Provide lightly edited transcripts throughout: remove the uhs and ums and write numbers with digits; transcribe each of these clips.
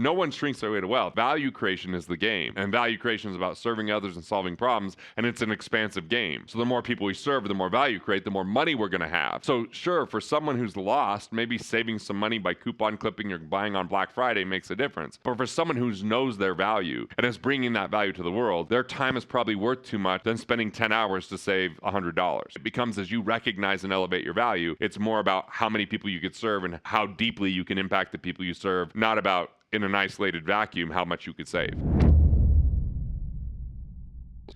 No one shrinks their way to wealth. Value creation is the game. And value creation is about serving others and solving problems. And it's an expansive game. So the more people we serve, the more value you create, the more money we're going to have. So sure, for someone who's lost, maybe saving some money by coupon clipping or buying on Black Friday makes a difference. But for someone who knows their value and is bringing that value to the world, their time is probably worth too much than spending 10 hours to save $100. It becomes, as you recognize and elevate your value, it's more about how many people you could serve and how deeply you can impact the people you serve, not about in an isolated vacuum how much you could save.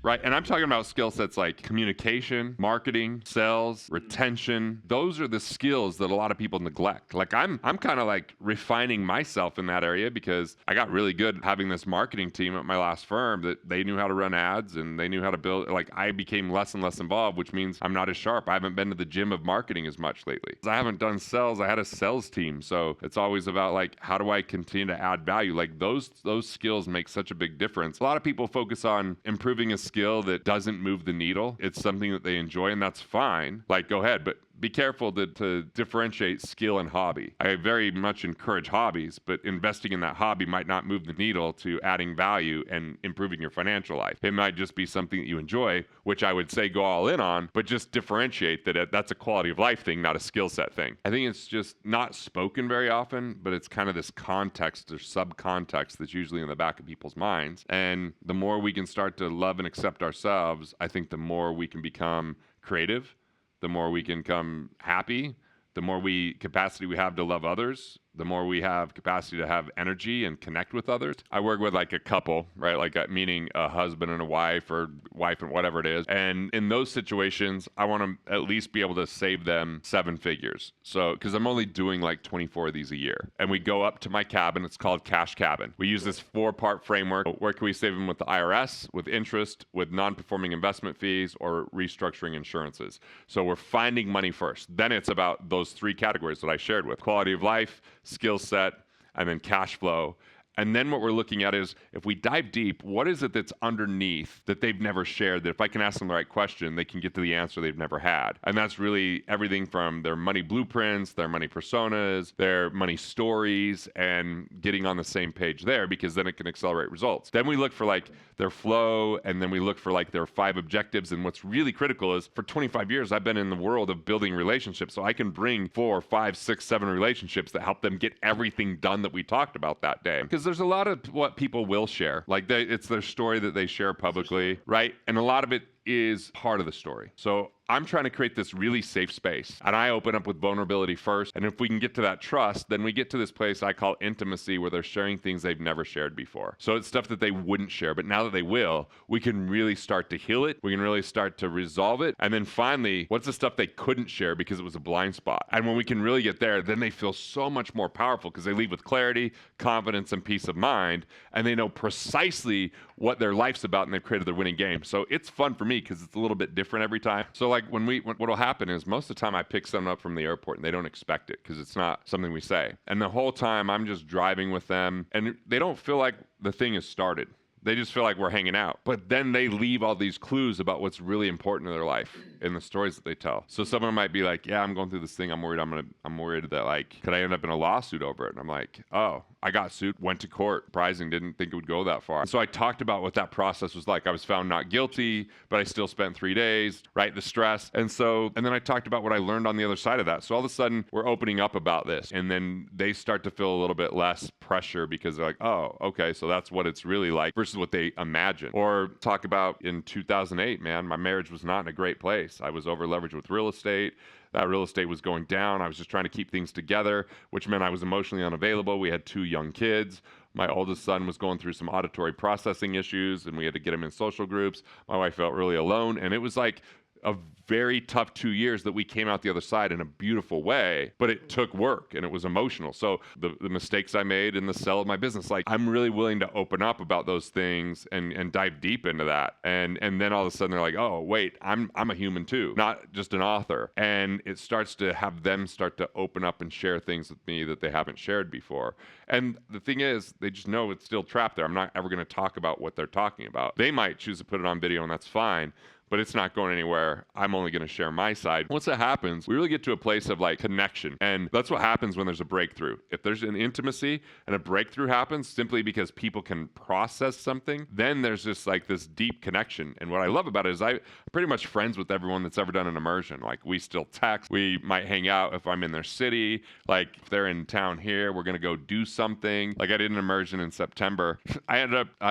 Right. And I'm talking about skill sets like communication, marketing, sales, retention. Those are the skills that a lot of people neglect. Like I'm kind of like refining myself in that area because I got really good having this marketing team at my last firm that they knew how to run ads and they knew how to build. Like I became less and less involved, which means I'm not as sharp. I haven't been to the gym of marketing as much lately. I haven't done sales. I had a sales team. So it's always about like, how do I continue to add value? Like those skills make such a big difference. A lot of people focus on improving a skill that doesn't move the needle. It's something that they enjoy, and that's fine. Like, go ahead, but be careful to differentiate skill and hobby. I very much encourage hobbies, but investing in that hobby might not move the needle to adding value and improving your financial life. It might just be something that you enjoy, which I would say go all in on, but just differentiate that that's a quality of life thing, not a skill set thing. I think it's just not spoken very often, but it's kind of this context or subcontext that's usually in the back of people's minds. And the more we can start to love and accept ourselves, I think the more we can become creative, the more we can become happy, the more capacity we have to love others, the more we have capacity to have energy and connect with others. I work with like a couple, right? Like meaning a husband and a wife or wife and whatever it is. And in those situations, I want to at least be able to save them 7 figures. So, because I'm only doing like 24 of these a year. And we go up to my cabin. It's called Cash Cabin. We use this 4-part framework. Where can we save them with the IRS, with interest, with non-performing investment fees, or restructuring insurances? So we're finding money first. Then it's about those 3 categories that I shared with: quality of life, skill set, and then cash flow. And then what we're looking at is, if we dive deep, what is it that's underneath that they've never shared, that if I can ask them the right question, they can get to the answer they've never had? And that's really everything from their money blueprints, their money personas, their money stories, and getting on the same page there, because then it can accelerate results. Then we look for like their flow, and then we look for like their 5 objectives. And what's really critical is, for 25 years, I've been in the world of building relationships. So I can bring 4, 5, 6, 7 relationships that help them get everything done that we talked about that day. Because there's a lot of what people will share. Like it's their story that they share publicly, right? And a lot of it is part of the story. So I'm trying to create this really safe space, and I open up with vulnerability first. And if we can get to that trust, then we get to this place I call intimacy, where they're sharing things they've never shared before. So it's stuff that they wouldn't share, but now that they will, we can really start to heal it. We can really start to resolve it. And then finally, what's the stuff they couldn't share because it was a blind spot? And when we can really get there, then they feel so much more powerful, because they leave with clarity, confidence, and peace of mind, and they know precisely what their life's about, and they've created their winning game. So it's fun for me because it's a little bit different every time. So like what'll happen is, most of the time I pick someone up from the airport and they don't expect it, because it's not something we say. And the whole time I'm just driving with them, and they don't feel like the thing has started. They just feel like we're hanging out. But then they leave all these clues about what's really important in their life in the stories that they tell. So someone might be like, yeah, I'm going through this thing. I'm worried that, like, could I end up in a lawsuit over it? And I'm like, oh, I got sued, went to court, surprising, didn't think it would go that far. And so I talked about what that process was like. I was found not guilty, but I still spent 3 days, right? The stress. And then I talked about what I learned on the other side of that. So all of a sudden we're opening up about this, and then they start to feel a little bit less pressure, because they're like, oh, okay, so that's what it's really like versus what they imagine. Or talk about in 2008, man, my marriage was not in a great place. I was over leveraged with real estate. That real estate was going down. I was just trying to keep things together, which meant I was emotionally unavailable. We had 2 young kids. My oldest son was going through some auditory processing issues, and we had to get him in social groups. My wife felt really alone, and it was like a very tough 2 years that we came out the other side in a beautiful way, but it took work and it was emotional. So the mistakes I made in the sell of my business, like, I'm really willing to open up about those things and dive deep into that. And then all of a sudden they're like, oh, wait, I'm a human too, not just an author. And it starts to have them start to open up and share things with me that they haven't shared before. And the thing is, they just know it's still trapped there. I'm not ever going to talk about what they're talking about. They might choose to put it on video, and that's fine. but it's not going anywhere. I'm only going to share my side. Once that happens, we really get to a place of like connection. And that's what happens when there's a breakthrough. If there's an intimacy and a breakthrough happens simply because people can process something, then there's just like this deep connection. And what I love about it is I'm pretty much friends with everyone that's ever done an immersion. Like we still text, we might hang out if I'm in their city. Like if they're in town here, we're going to go do something. Like I did an immersion in September.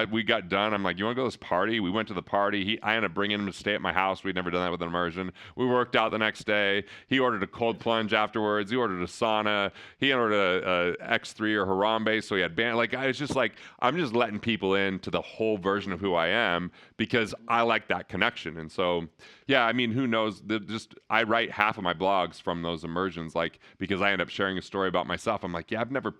We got done. I'm like, you want to go to this party? We went to the party. I ended up bringing him to stay at my house. We'd never done that with an immersion. We worked out the next day. He ordered a cold plunge afterwards. He ordered a sauna. He ordered a X3 or Harambe. So he had band. Like I was just like, I'm just letting people into the whole version of who I am because I like that connection. And so, yeah, I mean, who knows? I write half of my blogs from those immersions, like because I end up sharing a story about myself. I'm like, yeah, I've never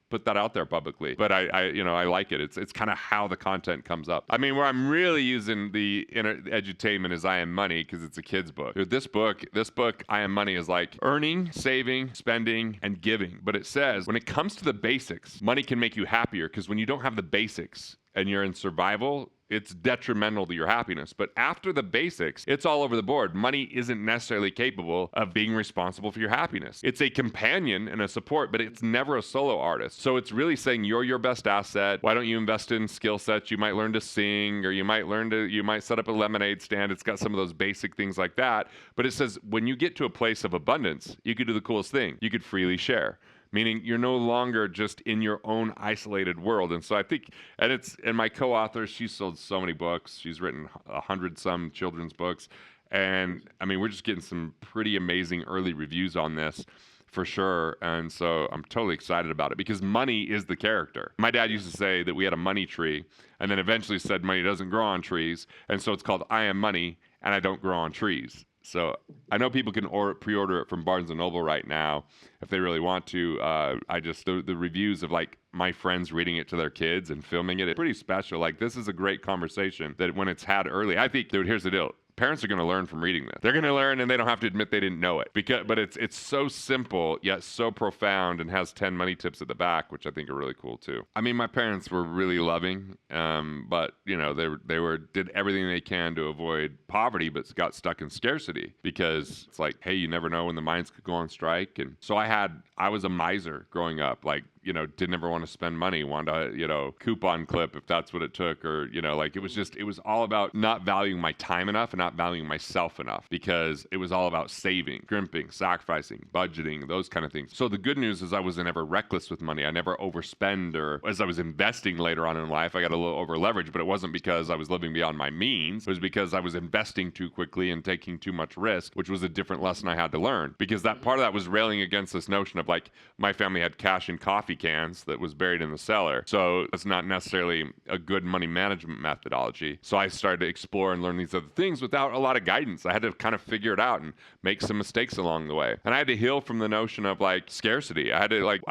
put that out there publicly, but I like it. It's kind of how the content comes up. I mean, where I'm really using the edutainment is I Am Money because it's a kid's book. Dude, this book, I Am Money, is like earning, saving, spending, and giving. But it says when it comes to the basics, money can make you happier because when you don't have the basics and you're in survival, it's detrimental to your happiness. But after the basics, it's all over the board. Money isn't necessarily capable of being responsible for your happiness. It's a companion and a support, but it's never a solo artist. So it's really saying you're your best asset. Why don't you invest in skill sets? You might learn to sing, or you might set up a lemonade stand. It's got some of those basic things like that. But it says when you get to a place of abundance, you could do the coolest thing. You could freely share. Meaning you're no longer just in your own isolated world. And so I think, and my co-author, she's sold so many books. She's written 100-some children's books. And I mean, we're just getting some pretty amazing early reviews on this for sure. And so I'm totally excited about it because money is the character. My dad used to say that we had a money tree and then eventually said money doesn't grow on trees. And so it's called I Am Money and I don't grow on trees. So I know people can pre-order it from Barnes & Noble right now if they really want to. The reviews of like my friends reading it to their kids and filming it, it's pretty special. Like this is a great conversation that when it's had early, I think, dude, here's the deal. Parents are going to learn from reading this. They're going to learn, and they don't have to admit they didn't know it. But it's so simple yet so profound, and has 10 money tips at the back, which I think are really cool too. I mean, my parents were really loving, but you know they did everything they can to avoid poverty, but got stuck in scarcity because it's like, hey, you never know when the mines could go on strike, and so I was a miser growing up, like. You know, didn't ever want to spend money, wanted to, coupon clip if that's what it took, or, like it was all about not valuing my time enough and not valuing myself enough because it was all about saving, scrimping, sacrificing, budgeting, those kind of things. So the good news is I wasn't ever reckless with money. I never overspend, or as I was investing later on in life, I got a little over leveraged, but it wasn't because I was living beyond my means. It was because I was investing too quickly and taking too much risk, which was a different lesson I had to learn because that part of that was railing against this notion of like my family had cash in coffee cans that was buried in the cellar. So that's not necessarily a good money management methodology. So I started to explore and learn these other things without a lot of guidance. I had to kind of figure it out and make some mistakes along the way. And I had to heal from the notion of like scarcity. I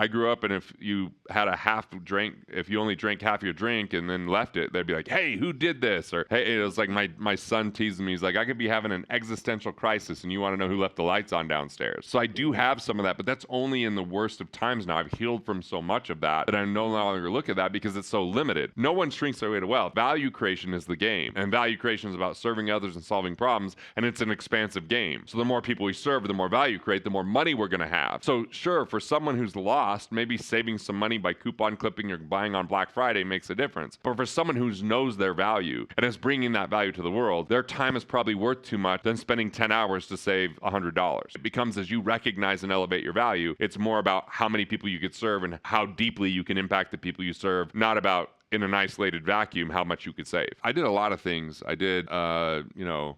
grew up, and if you had a half drink, if you only drank half your drink and then left it, they'd be like, hey, who did this? Or hey, it was like my son teasing me. He's like, I could be having an existential crisis and you want to know who left the lights on downstairs. So I do have some of that, but that's only in the worst of times now. I've healed from so much of that I no longer look at that because it's so limited. No one shrinks their way to wealth. Value creation is the game, and value creation is about serving others and solving problems, and it's an expansive game. So the more people we serve, the more value create, the more money we're going to have. So sure, for someone who's lost, maybe saving some money by coupon clipping or buying on Black Friday makes a difference. But for someone who knows their value and is bringing that value to the world, their time is probably worth too much than spending 10 hours to save $100. It becomes, as you recognize and elevate your value, it's more about how many people you could serve and how deeply you can impact the people you serve, not about in an isolated vacuum how much you could save. I did a lot of things. I did,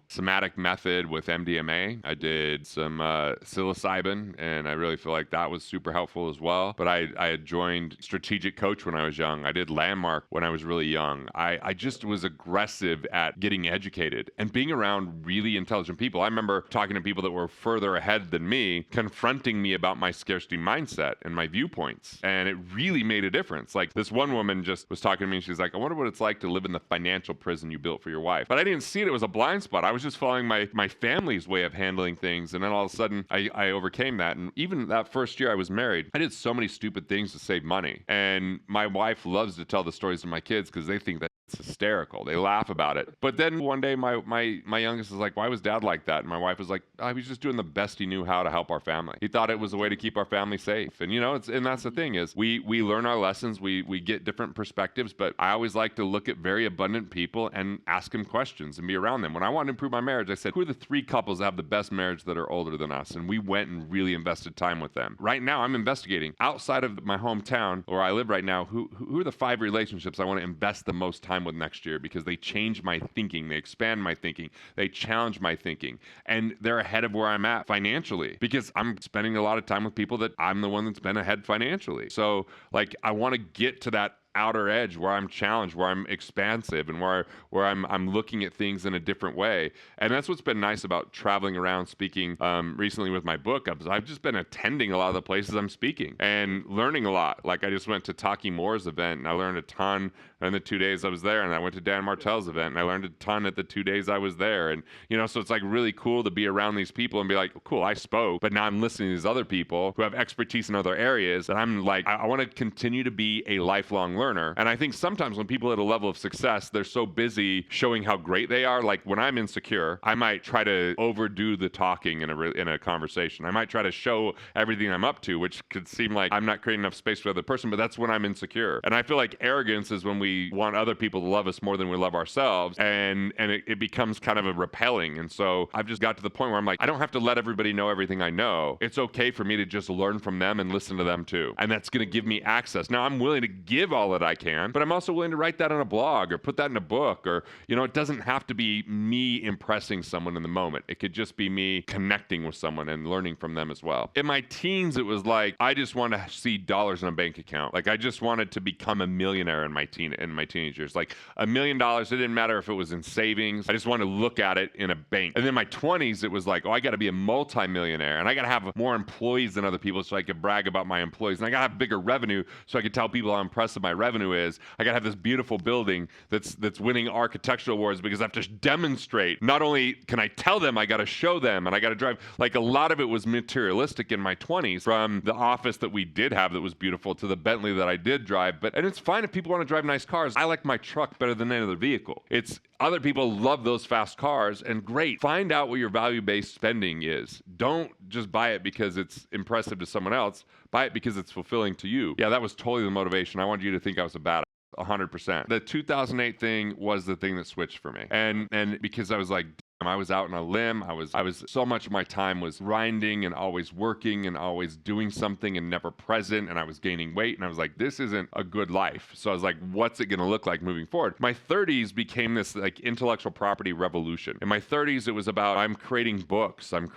somatic method with MDMA. I did some psilocybin, and I really feel like that was super helpful as well. But I had joined Strategic Coach when I was young. I did Landmark when I was really young. I just was aggressive at getting educated and being around really intelligent people. I remember talking to people that were further ahead than me, confronting me about my scarcity mindset and my viewpoints. And it really made a difference. Like this one woman just was talking to me, and she's like, I wonder what it's like to live in the financial prison you built for your wife. But I didn't see it. It was a blind spot. I was just following my family's way of handling things. And then all of a sudden, I overcame that. And even that first year I was married, I did so many stupid things to save money. And my wife loves to tell the stories to my kids because they think that It's hysterical. They laugh about it. But then one day my youngest is like, why was dad like that? And my wife was like, oh, he was just doing the best he knew how to help our family. He thought it was a way to keep our family safe. And and that's the thing is we learn our lessons, we get different perspectives, but I always like to look at very abundant people and ask them questions and be around them. When I wanted to improve my marriage, I said, who are the 3 couples that have the best marriage that are older than us? And we went and really invested time with them. Right now I'm investigating outside of my hometown where I live right now, who are the 5 relationships I want to invest the most time with next year, because they change my thinking, they expand my thinking, they challenge my thinking, and they're ahead of where I'm at financially, because I'm spending a lot of time with people that I'm the one that's been ahead financially. So like I want to get to that outer edge where I'm challenged, where I'm expansive, and where I'm looking at things in a different way. And that's what's been nice about traveling around speaking recently with my book. I've just been attending a lot of the places I'm speaking and learning a lot. Like I just went to Taki Moore's event and I learned a ton in the 2 days I was there, and I went to Dan Martell's event and I learned a ton at the 2 days I was there. And so it's like really cool to be around these people and be like, oh, cool, I spoke, but now I'm listening to these other people who have expertise in other areas, and I'm like, I want to continue to be a lifelong learner. And I think sometimes when people at a level of success, they're so busy showing how great they are. Like when I'm insecure, I might try to overdo the talking in a conversation. I might try to show everything I'm up to, which could seem like I'm not creating enough space for the other person, but that's when I'm insecure. And I feel like arrogance is when we want other people to love us more than we love ourselves, and it becomes kind of a repelling. And so I've just got to the point where I'm like, I don't have to let everybody know everything I know. It's okay for me to just learn from them and listen to them too. And that's going to give me access. Now I'm willing to give all that I can, but I'm also willing to write that on a blog or put that in a book, or it doesn't have to be me impressing someone in the moment. It could just be me connecting with someone and learning from them as well. In my teens, it was like I just want to see dollars in a bank account. Like I just wanted to become a millionaire in my teenage years. Like $1 million, it didn't matter if it was in savings. I just wanted to look at it in a bank. And then my 20s, it was like, oh, I got to be a multi-millionaire, and I got to have more employees than other people so I could brag about my employees, and I got to have bigger revenue so I could tell people how impressive my revenue is. I got to have this beautiful building that's winning architectural awards, because I have to demonstrate. Not only can I tell them, I got to show them, and I got to drive. Like a lot of it was materialistic in my 20s, from the office that we did have that was beautiful to the Bentley that I did drive. And it's fine if people want to drive nice cars. I like my truck better than any other vehicle. It's other people love those fast cars, and great. Find out what your value-based spending is. Don't just buy it because it's impressive to someone else. Buy it because it's fulfilling to you. Yeah, that was totally the motivation. I wanted you to think I was a badass. 100%. The 2008 thing was the thing that switched for me. And because I was like, I was out on a limb. I was so much of my time was grinding and always working and always doing something and never present, and I was gaining weight, and I was like, this isn't a good life. So I was like, what's it going to look like moving forward? My 30s became this like intellectual property revolution. In my 30s, it was about I'm creating books. And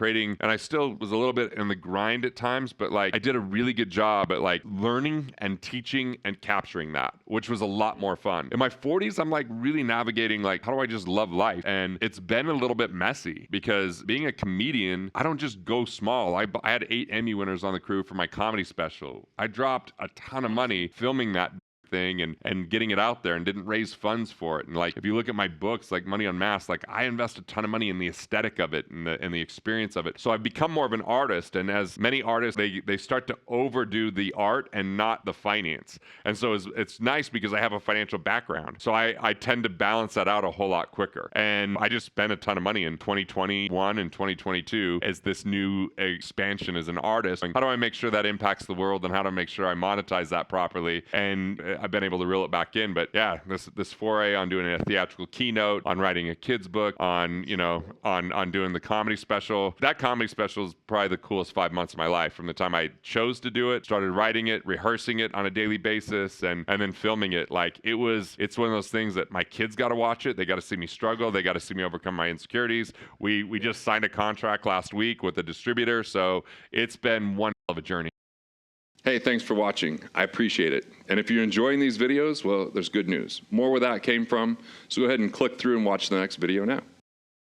I still was a little bit in the grind at times, but like I did a really good job at like learning and teaching and capturing that, which was a lot more fun. In my 40s, I'm like really navigating like, how do I just love life? And it's been a little bit messy, because being a comedian, I don't just go small. I had 8 Emmy winners on the crew for my comedy special. I dropped a ton of money filming that thing and getting it out there, and didn't raise funds for it. And like if you look at my books like Money Unmasked, like I invest a ton of money in the aesthetic of it and the experience of it. So I've become more of an artist, and as many artists, they start to overdo the art and not the finance. And so it's nice because I have a financial background, so I tend to balance that out a whole lot quicker. And I just spent a ton of money in 2021 and 2022 as this new expansion as an artist. Like, how do I make sure that impacts the world, and how to make sure I monetize that properly? And I've been able to reel it back in. But yeah, this foray on doing a theatrical keynote, on writing a kid's book, on doing the comedy special. That comedy special is probably the coolest 5 months of my life, from the time I chose to do it, started writing it, rehearsing it on a daily basis, and then filming it. Like it's one of those things that my kids got to watch it. They got to see me struggle. They got to see me overcome my insecurities. We just signed a contract last week with a distributor, so it's been one hell of a journey. Hey, thanks for watching. I appreciate it. And if you're enjoying these videos, well, there's good news. More where that came from, so go ahead and click through and watch the next video now.